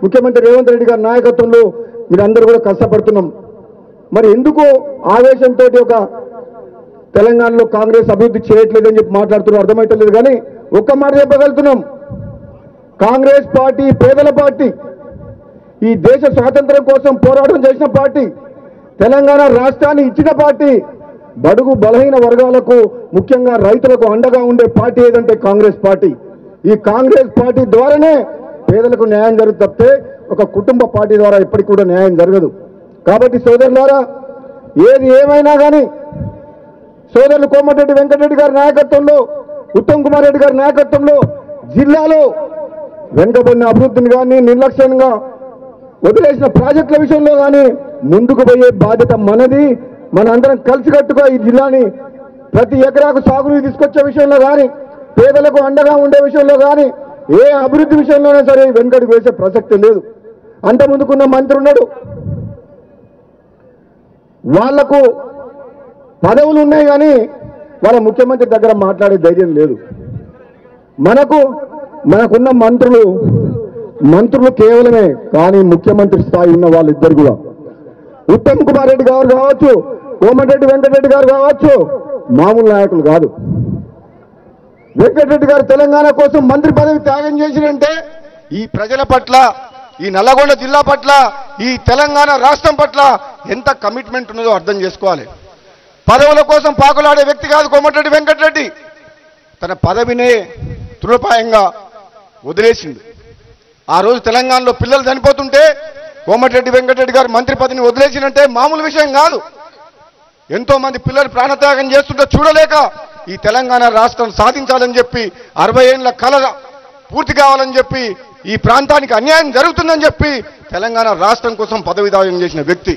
ముఖ్యమంత్రి రేవంత్ రెడ్డి గారి నాయకత్వంలో మీరందరూ కూడా కష్టపడుతున్నాం. మరి ఎందుకు ఆవేశంతో ఒక తెలంగాణలో కాంగ్రెస్ అభివృద్ధి చేయట్లేదని చెప్పి మాట్లాడుతున్నారు అర్థమైతలేదు. కానీ ఒక్క మాట చెప్పగలుగుతున్నాం, కాంగ్రెస్ పార్టీ పేదల పార్టీ, ఈ దేశ స్వాతంత్ర్యం కోసం పోరాటం చేసిన పార్టీ, తెలంగాణ రాష్ట్రాన్ని ఇచ్చిన పార్టీ, బడుగు బలహీన వర్గాలకు ముఖ్యంగా రైతులకు అండగా ఉండే పార్టీ ఏదంటే కాంగ్రెస్ పార్టీ. ఈ కాంగ్రెస్ పార్టీ ద్వారానే పేదలకు న్యాయం జరుగుతుంది తప్పితే ఒక కుటుంబ పార్టీ ద్వారా ఎప్పటికి కూడా న్యాయం జరగదు. కాబట్టి సోదరులారా, ఏది ఏమైనా కానీ సోదరులు కోమటిరెడ్డి వెంకటరెడ్డి గారి నాయకత్వంలో, ఉత్తమ్ కుమార్ రెడ్డి గారి నాయకత్వంలో జిల్లాలో వెనుకబడిన అభివృద్ధిని కానీ నిర్లక్ష్యంగా వదిలేసిన ప్రాజెక్టుల విషయంలో కానీ ముందుకు పోయే బాధ్యత మనది. మన అందరం కలిసికట్టుగా ఈ జిల్లాని ప్రతి ఎకరాకు సాగునీరు తీసుకొచ్చే విషయంలో కానీ, పేదలకు అండగా ఉండే విషయంలో కానీ, ఏ అభివృద్ధి విషయంలోనే సరే వెనుకడుగు వేసే ప్రసక్తి లేదు. అంత ముందుకున్న మంత్రి ఉన్నాడు, వాళ్లకు పదవులు ఉన్నాయి కానీ వాళ్ళ ముఖ్యమంత్రి దగ్గర మాట్లాడే ధైర్యం లేదు. మనకున్న మంత్రులు కేవలమే, కానీ ముఖ్యమంత్రి స్థాయి ఉన్న వాళ్ళిద్దరు కూడా, ఉత్తమ్ కుమార్ రెడ్డి గారు కావచ్చు, కోమటిరెడ్డి వెంకటరెడ్డి గారు కావచ్చు, మామూలు నాయకులు కాదు. వెంకటరెడ్డి గారు తెలంగాణ కోసం మంత్రి పదవి త్యాగం చేసినంటే ఈ ప్రజల పట్ల, ఈ నల్లగొండ జిల్లా పట్ల, ఈ తెలంగాణ రాష్ట్రం పట్ల ఎంత కమిట్మెంట్ ఉన్నదో అర్థం చేసుకోవాలి. పదవుల కోసం పాకులాడే వ్యక్తి కాదు కోమటిరెడ్డి వెంకటరెడ్డి. తన పదవినే తృణప్రాయంగా వదిలేసింది. ఆ రోజు తెలంగాణలో పిల్లలు చనిపోతుంటే కోమటిరెడ్డి వెంకటరెడ్డి గారు మంత్రి పదవిని వదిలేసినంటే మామూలు విషయం కాదు. ఎంతో మంది పిల్లలు ప్రాణత్యాగం చేస్తుంటే చూడలేక ఈ తెలంగాణ రాష్ట్రం సాధించాలని చెప్పి, 60 ఏళ్ల కళ పూర్తి కావాలని చెప్పి, ఈ ప్రాంతానికి అన్యాయం జరుగుతుందని చెప్పి తెలంగాణ రాష్ట్రం కోసం పదవి త్యాగం చేసిన వ్యక్తి.